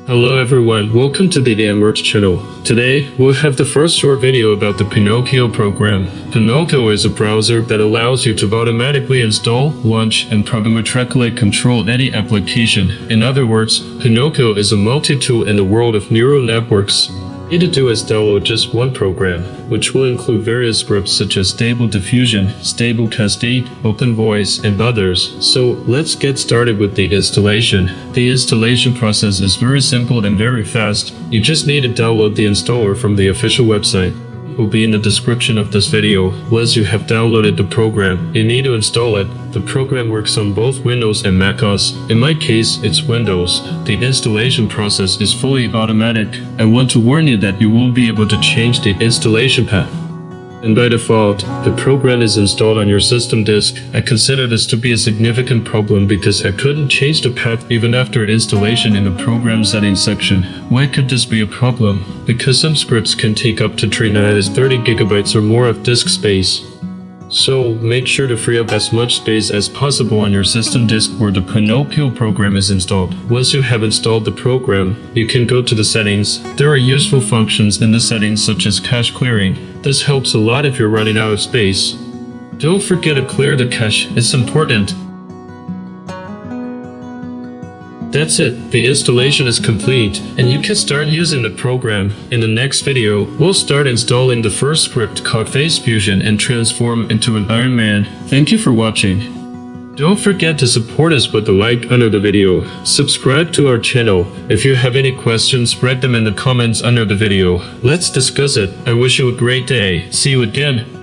Hello everyone, welcome to the Amworks channel. Today, we'll have the first short video about the Pinokio program. Pinokio is a browser that allows you to automatically install, launch, and parametrically control any application. In other words, Pinokio is a multi-tool in the world of neural networks. All you need to do is download just one program, which will include various scripts such as Stable Diffusion, Stable Cascade, Open Voice, and others. So let's get started with the installation. The installation process is very simple and very fast. You just need to download the installer from the official website. It will be in the description of this video. Once you have downloaded the program, you need to install it. The program works on both Windows and macOS. In my case, it's Windows. The installation process is fully automatic. I want to warn you that you won't be able to change the installation path. And by default, the program is installed on your system disk. I consider this to be a significant problem because I couldn't change the path even after installation in the program settings section. Why could this be a problem? Because some scripts can take up to 30 GB or more of disk space. So, make sure to free up as much space as possible on your system disk where the Pinokio program is installed. Once you have installed the program, you can go to the settings. There are useful functions in the settings such as cache clearing. This helps a lot if you're running out of space. Don't forget to clear the cache, it's important. That's it, the installation is complete, and you can start using the program. In the next video, we'll start installing the first script called Face Fusion and transform into an Iron Man. Thank you for watching. Don't forget to support us with a like under the video. Subscribe to our channel. If you have any questions, write them in the comments under the video. Let's discuss it. I wish you a great day. See you again.